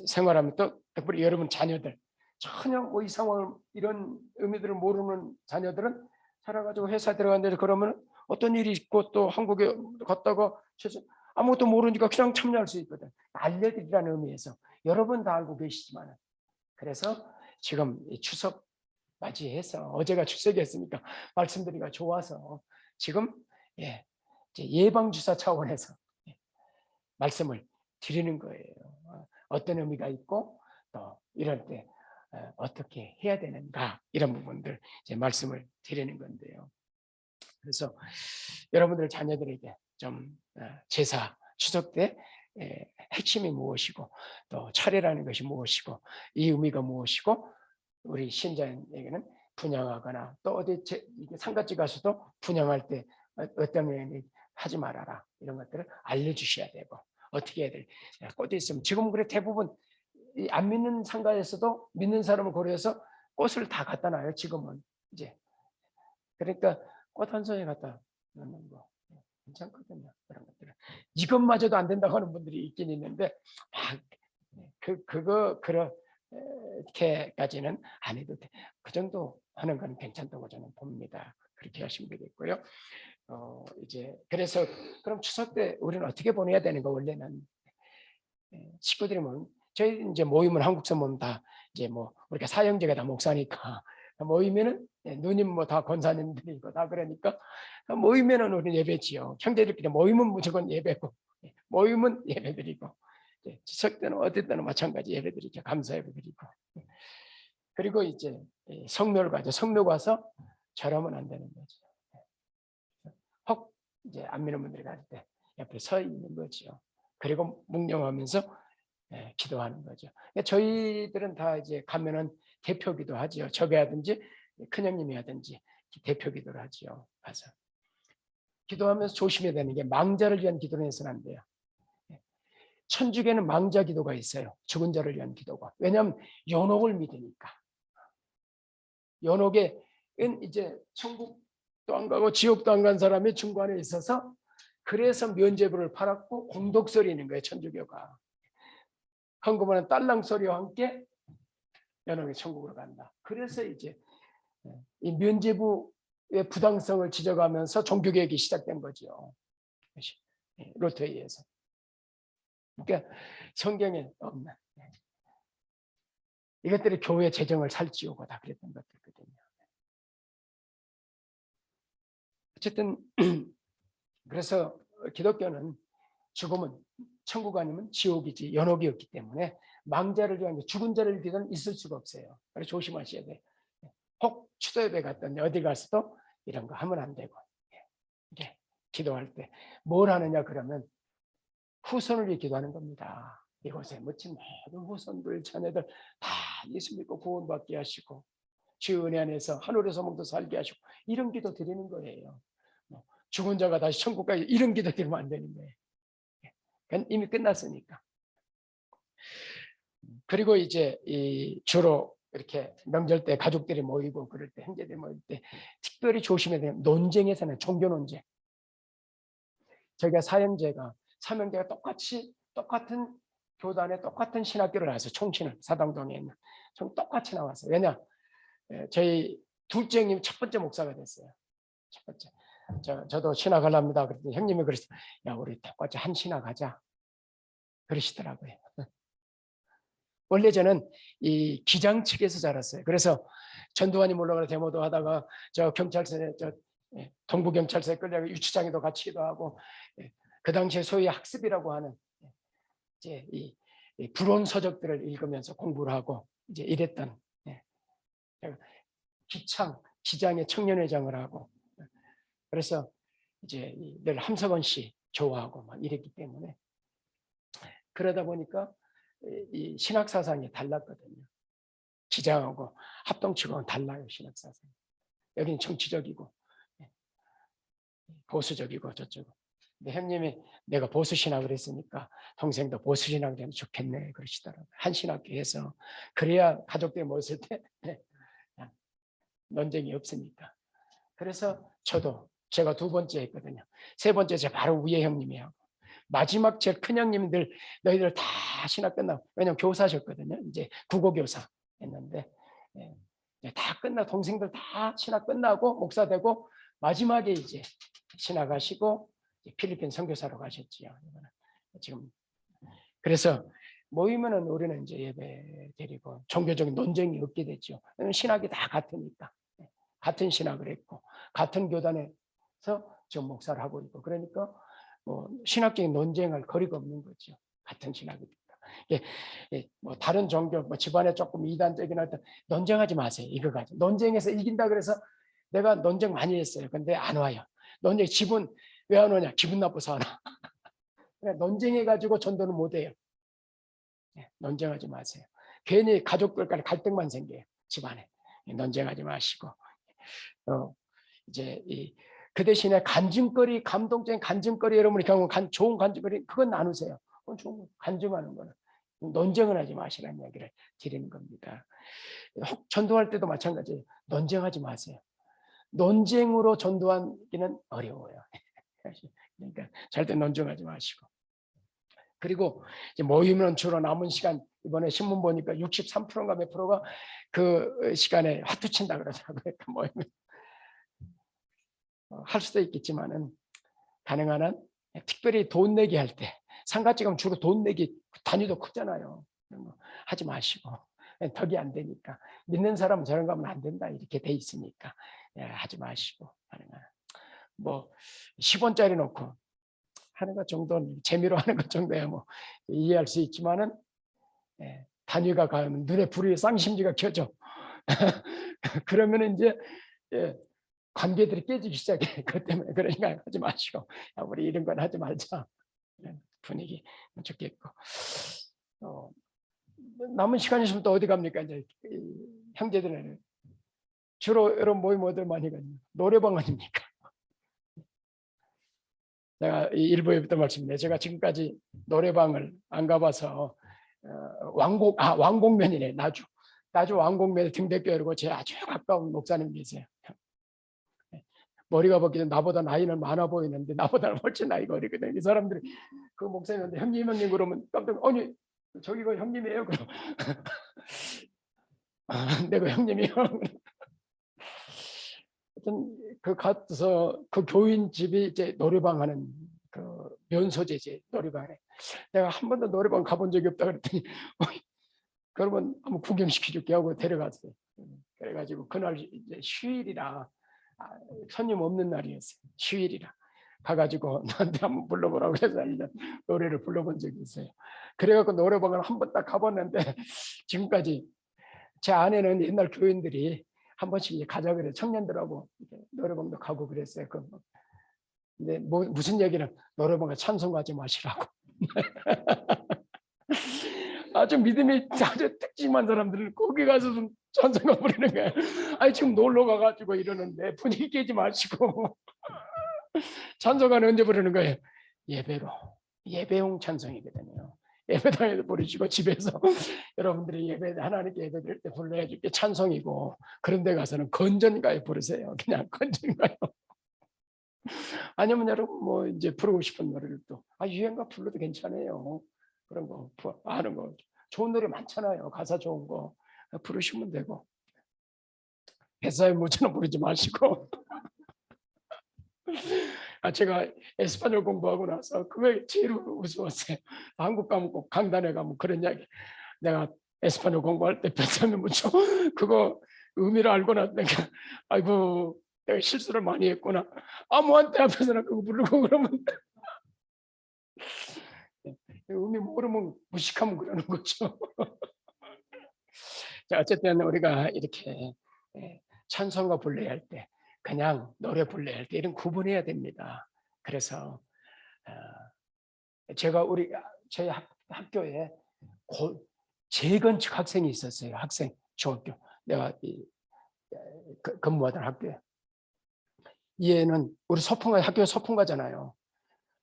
생활하면 또 특별히 여러분 자녀들 전혀 뭐 이 상황을 이런 의미들을 모르는 자녀들은 살아가지고 회사 들어갔는데 그러면 어떤 일이 있고 또 한국에 갔다가 아무것도 모르니까 그냥 참여할 수 있거든. 알려드리라는 의미에서 여러분 다 알고 계시지만 그래서 지금 추석 맞이해서 어제가 추석이었으니까 말씀드리기가 좋아서 지금 예방 주사 차원에서 말씀을 드리는 거예요. 어떤 의미가 있고 또 이럴 때 어떻게 해야 되는가 이런 부분들 이제 말씀을 드리는 건데요. 그래서 여러분들 자녀들에게 좀 제사 추석 때 핵심이 무엇이고 또 차례라는 것이 무엇이고 이 의미가 무엇이고 우리 신자에게는 분양하거나 또 어디 상가집 가서도 분양할 때 어떤 의미 하지 말아라 이런 것들을 알려주셔야 되고 어떻게 해야 될 꽃이 있으면 지금 그래 대부분 안 믿는 상가에서도 믿는 사람을 고려해서 꽃을 다 갖다 놔요. 지금은 이제 그러니까 꽃 한 송이 갖다 놓는 거 괜찮거든요. 그런 것들은 이것마저도 안 된다고 하는 분들이 있긴 있는데 그렇게까지는 안 해도 돼. 그 정도 하는 건 괜찮다고 저는 봅니다. 그렇게 하시면 되겠고요. 이제 그래서 그럼 추석 때 우리는 어떻게 보내야 되는 거 원래는 식구들이 저희 이제 모임은 한국서 모임 다 이제 뭐 우리가 사형제가 다 목사니까 모이면은 누님 뭐 다 권사님들이고 다 그러니까 모이면은 우리 예배지요. 형제들끼리 모이면 무조건 예배고 모이면 예배드리고 추석 때는 어떨 때는 마찬가지 예배드리죠. 감사 예배드리고 그리고 이제 성묘를 가죠. 성묘 가서 절하면 안 되는 거죠. 혹 이제 안 믿는 분들이 갈 때 옆에 서 있는 거죠. 그리고 묵념하면서 기도하는 거죠. 저희들은 다 이제 가면은 대표기도 하지요. 저배하든지 큰형님이 하든지 대표 기도를 하지요. 가서 기도하면서 조심해야 되는 게 망자를 위한 기도는 해서는 안 돼요. 천주교는 망자 기도가 있어요. 죽은 자를 위한 기도가. 왜냐하면 연옥을 믿으니까. 연옥에 이제 천국도 안 가고 지옥도 안 간 사람이 중간에 있어서 그래서 면죄부를 팔았고 공독설이 있는 거예요. 천주교가. 헌금하는 딸랑 소리와 함께 연옥의 천국으로 간다. 그래서 이제 이 면죄부의 부당성을 지적하면서 종교개혁이 시작된 거죠. 루터에 의해서. 그러니까 성경에 없는 이것들이 교회 재정을 살찌우고 다 그랬던 것들거든요. 어쨌든 그래서 기독교는 죽음은 천국 아니면 지옥이지 연옥이었기 때문에 망자를 위한 죽은 자를 위해서는 있을 수가 없어요. 그래서 조심하셔야 돼요. 혹 추도예배 갔더니 어디 가서도 이런 거 하면 안 되고 이제 기도할 때 뭘 하느냐 그러면 후손을 위해 기도하는 겁니다. 이곳에 묻힌 모든 후손들 자녀들 다 예수 믿고 구원받게 하시고 주의 은혜 안에서 하늘의 소망도 살게 하시고 이런 기도 드리는 거예요. 죽은 자가 다시 천국 가기 이런 기도 드리면 안 되는 거예요. 이미 끝났으니까. 그리고 이제 주로 이렇게 명절 때 가족들이 모이고 그럴 때 형제들이 모일 때 특별히 조심해야 되는 논쟁에서는 종교 논쟁. 저희가 사명제가 똑같은 교단에 똑같은 신학교를 나와서 총신을 사당동에 있는 좀 똑같이 나왔어요. 왜냐 저희 둘째 형님이 첫 번째 목사가 됐어요. 첫 번째. 저도 신학하려합니다. 그랬더니 형님이 그랬어요. 야, 우리 똑같이 한 신학하자. 그러시더라고요. 원래 저는 이 기장 측에서 자랐어요. 그래서 전두환이 올라가서 데모도 하다가 저 경찰서에 동부 경찰서에 끌려가 유치장에도 갇히기도 하고, 그 당시에 소위 학습이라고 하는 이제 이 불온 서적들을 읽으면서 공부를 하고 이제 이랬던, 기장의 청년회장을 하고, 그래서 이제 늘 함석원 씨 좋아하고 막 이랬기 때문에, 그러다 보니까 이 신학 사상이 달랐거든요. 기장하고 합동치고는 달라요. 신학 사상. 여기는 정치적이고 보수적이고 저쪽은. 근데 형님이 내가 보수 신학을 했으니까 동생도 보수 신학을 하면 좋겠네 그러시더라고요. 한 신학교에서. 그래야 가족들이 모였을 때 논쟁이 없으니까. 그래서 저도 제가 두 번째 했거든요. 세 번째 제 바로 위에 형님이 하고, 마지막 제일 큰 형님들 너희들 다 신학 끝나고, 왜냐면 교사셨거든요. 이제 국어교사 했는데, 다 끝나 동생들 다 신학 끝나고 목사 되고 마지막에 이제 신학하시고 필리핀 선교사로 가셨지요. 지금 그래서 모이면은 우리는 이제 예배 드리고 종교적인 논쟁이 없게 됐죠. 신학이 다 같으니까. 같은 신학을 했고 같은 교단에서 지금 목사를 하고 있고, 그러니까 뭐 신학적인 논쟁할 거리가 없는 거죠. 같은 신학이니까. 뭐 다른 종교, 뭐 집안에 조금 이단적인 어떤 논쟁하지 마세요. 이거 가지고 논쟁해서 이긴다 그래서 내가 논쟁 많이 했어요. 근데 안 와요. 논쟁 집은 왜 안 오냐? 기분 나빠서 안 와. 논쟁해가지고 전도는 못 해요. 논쟁하지 마세요. 괜히 가족들 간에 갈등만 생겨요. 집안에. 논쟁하지 마시고. 이제 그 대신에 간증거리, 감동적인 간증거리, 여러분이 경우 좋은 간증거리 그건 나누세요. 그건 좋은 간증하는 거는 논쟁을 하지 마시라는 이야기를 드리는 겁니다. 전도할 때도 마찬가지예요. 논쟁하지 마세요. 논쟁으로 전도하기는 어려워요. 그러니까 절대 논쟁하지 마시고. 그리고 이제 모이면 주로 남은 시간, 이번에 신문 보니까 63%인가 몇 프로가 그 시간에 화투 친다 그러더라고요. 모이면 할 수도 있겠지만은 가능한 한 특별히 돈 내기 할 때, 상가집은 주로 돈 내기 단위도 크잖아요. 그런 거 하지 마시고, 덕이 안 되니까, 믿는 사람은 저런 거 하면 안 된다 이렇게 돼 있으니까 하지 마시고, 가능한 뭐 10원짜리 놓고 하는 것 정도는 재미로 하는 것 정도야 뭐 이해할 수 있지만은, 단위가 가면 눈에 불이 쌍심지가 켜져. 그러면 이제 관계들이 깨지기 시작해. 그것 때문에. 그러니까 하지 마시고, 야, 우리 이런 건 하지 말자. 분위기 좋겠고. 남은 시간 있으면 또 어디 갑니까? 이제 형제들은 주로 이런 모임 어딜 많이 가요? 노래방 아닙니까? 내가 일부에부터 말씀드렸는데, 제가 지금까지 노래방을 안 가봐서 왕곡면이네. 나주 왕곡면에 등대교 열고 제 아주 가까운 목사님 계세요. 머리가 벗기도 나보다 나이는 많아 보이는데 나보다 훨씬 나이가 어리거든요. 이 사람들이 그 목사님한테 형님 그러면 깜짝 아니 저기가 형님이에요. 그럼 내가 형님이요. 하여튼 그 가서 그 교인 집이 이제 노래방 하는 그 면소재지 노래방에. 내가 한 번도 노래방 가본 적이 없다 그랬더니 그러면 한번 구경시켜줄게 하고 데려갔어요. 그래가지고 그날 이제 휴일이라 손님 없는 날이었어요. 휴일이라 가가지고 나한테 한번 불러보라고 해서 노래를 불러본 적이 있어요. 그래갖고 노래방을 한 번 딱 가봤는데 지금까지 제 아내는 옛날 교인들이 한 번씩 가자 그래 청년들하고 노래방도 가고 그랬어요. 근데 무슨 얘기는 노래방에 찬송하지 마시라고. 아주 믿음이 아주 특징한 사람들은 거기 가서 좀 찬송가 부르는 거예요. 아니 지금 놀러 가가지고 이러는데 분위기 깨지 마시고 찬송가는 언제 부르는 거예요? 예배로. 예배용 찬송이거든요. 예배당에서 부르시고 집에서 여러분들이 예배 하나님께 예배 드릴 때 불러야 줄게 찬송이고, 그런 데 가서는 건전가요 부르세요. 그냥 건전가요. 아니면 여러분 뭐 이제 부르고 싶은 노래를 또 유행가 불러도 괜찮아요. 그런 거 아는 거 좋은 노래 많잖아요. 가사 좋은 거 부르시면 되고. 회사에 무처럼 부르지 마시고. 제가 에스파뇰 공부하고 나서 그걸 제일 웃었어요. 한국 가면 꼭 강단에 가면 그런 이야기. 내가 에스파뇰 공부할 때 베사메 무쳐 그거 의미를 알고 나니까 아이고 내가 실수를 많이 했구나. 아무한테 앞에서나 그거 부르고 그러면 의미 모르면 무식하면 그러는 거죠. 자, 어쨌든 우리가 이렇게 찬송가 불러야 할 때, 그냥 노래 불러야 할 때 이런 구분해야 됩니다. 그래서 제가 저희 학교에 재건축 학생이 있었어요. 학생 중학교 내가 근무하던 학교에. 얘는 우리 소풍가 학교 소풍가잖아요.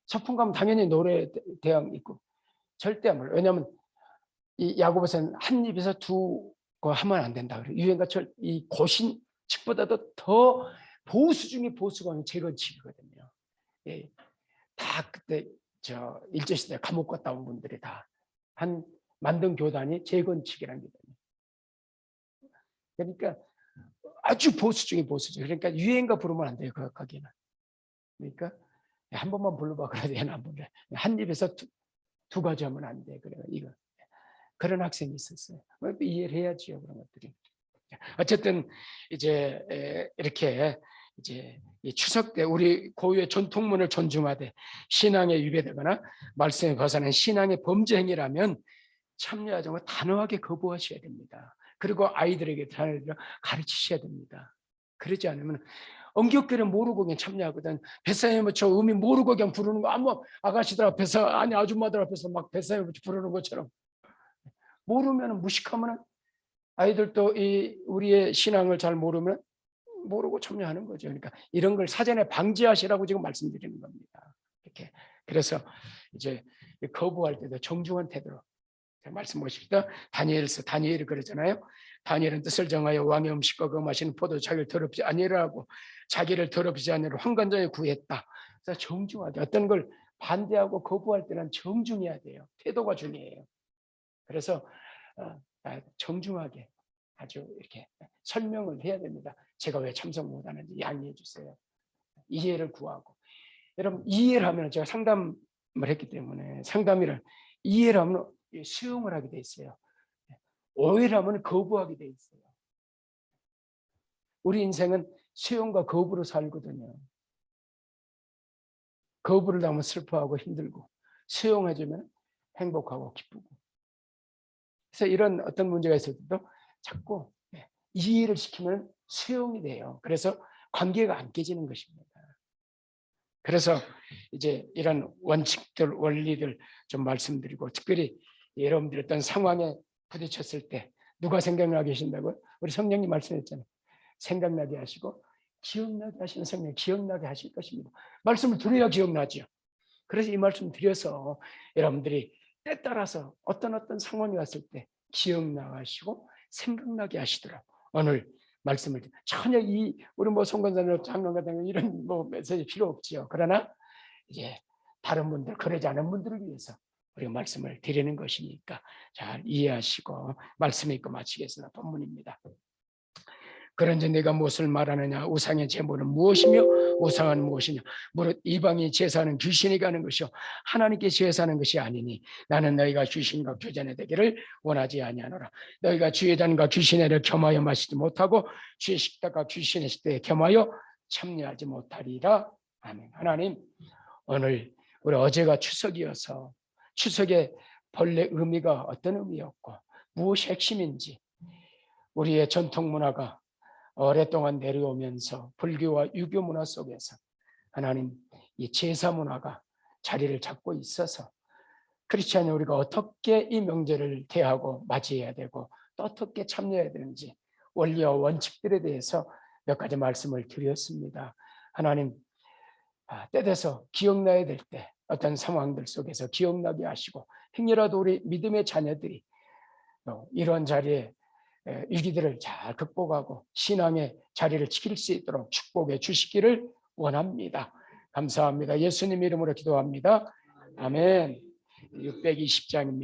소풍 가면 당연히 노래 대학 있고 절대 안 불러. 왜냐하면 이 야고보서는 한 입에서 두 거 하면 안 된다. 유행과 이 고신칙보다도 더 보수 중에 보수가 재건축이거든요. 예, 다 그때 일제시대 감옥 갔다 온 분들이 다 한 만든 교단이 재건축이라는 교단이에요. 그러니까 아주 보수 중에 보수죠. 그러니까 유행가 부르면 안 돼요. 거기는. 그러니까 한 번만 불러봐. 그래도 얘는 안 불러. 한 입에서 두 가지 하면 안 돼. 그래 이거. 그런 학생이 있었어요. 이해를 해야지요. 그런 것들이. 어쨌든 이제 이렇게 이제 추석 때 우리 고유의 전통문을 존중하되 신앙에 위배되거나 말씀에 벗어난 신앙의 범죄 행위라면 참여하지 않고 단호하게 거부하셔야 됩니다. 그리고 아이들에게 가르치셔야 됩니다. 그러지 않으면 엄격결에 모르고 그냥 참여하거든. 뱃사에 묻혀 의미 모르고 그냥 부르는 거, 아무 아가씨들 앞에서 아니 아줌마들 앞에서 막 뱃사에 묻혀 부르는 것처럼 모르면 무식하면 아이들도 우리의 신앙을 잘 모르고 참여하는 거죠. 그러니까 이런 걸 사전에 방지하시라고 지금 말씀드리는 겁니다. 이렇게. 그래서 이제 거부할 때도 정중한 태도로 말씀 보십시다. 다니엘이 그러잖아요. 다니엘은 뜻을 정하여 왕의 음식과 그 마시는 포도 자기를 더럽히지 아니라고 자기를 더럽히지 아니라 환관장에 구했다. 그래서 정중하게 어떤 걸 반대하고 거부할 때는 정중해야 돼요. 태도가 중요해요. 그래서 정중하게 아주 이렇게 설명을 해야 됩니다. 제가 왜 참석 못하는지 양해해 주세요. 이해를 구하고. 여러분 이해를 하면 제가 상담을 했기 때문에 상담이란 이해를 하면 수용을 하게 돼 있어요. 오해를 하면 거부하게 돼 있어요. 우리 인생은 수용과 거부로 살거든요. 거부를 하면 슬퍼하고 힘들고 수용해주면 행복하고 기쁘고. 그래서 이런 어떤 문제가 있을 때도 자꾸 이해를 시키면 수용이 돼요. 그래서 관계가 안 깨지는 것입니다. 그래서 이제 이런 원칙들, 원리들 좀 말씀드리고, 특별히 여러분들이 어떤 상황에 부딪혔을 때 누가 생각나게 하신다고요? 우리 성령님 말씀했잖아요. 생각나게 하시고 기억나게 하시는 성령, 기억나게 하실 것입니다. 말씀을 들어야 기억나죠. 그래서 이 말씀 드려서 여러분들이 때 따라서 어떤 상황이 왔을 때 기억나가시고 생각나게 하시더라고. 오늘 말씀을 전혀 우리 송건사님 장로가들 이런 메시지 필요 없지요. 그러나 이제 다른 분들 그러지 않은 분들을 위해서 우리가 말씀을 드리는 것이니까 잘 이해하시고 말씀 읽고 마치겠습니다. 본문입니다. 그런지 내가 무엇을 말하느냐? 우상의 제물은 무엇이며 우상은 무엇이냐? 무릇 이방이 제사하는 귀신이 가는 것이요 하나님께 제사하는 것이 아니니 나는 너희가 귀신과 교제하게 되기를 원하지 아니하노라. 너희가 주의 잔과 귀신의 를 겸하여 마시지 못하고 주의 식탁과 귀신의 식대에 겸하여 참여하지 못하리라. 아멘. 하나님, 오늘 우리 어제가 추석이어서 추석의 본래 의미가 어떤 의미였고 무엇이 핵심인지 우리의 전통 문화가 오랫동안 내려오면서 불교와 유교 문화 속에서 하나님 이 제사 문화가 자리를 잡고 있어서 크리스찬이 우리가 어떻게 이 명절을 대하고 맞이해야 되고 또 어떻게 참여해야 되는지 원리와 원칙들에 대해서 몇 가지 말씀을 드렸습니다. 하나님 때돼서 기억나야 될 때 어떤 상황들 속에서 기억나게 하시고 행여라도 우리 믿음의 자녀들이 이런 자리에 위기들을 잘 극복하고 신앙의 자리를 지킬 수 있도록 축복해 주시기를 원합니다. 감사합니다. 예수님 이름으로 기도합니다. 아멘. 620장입니다.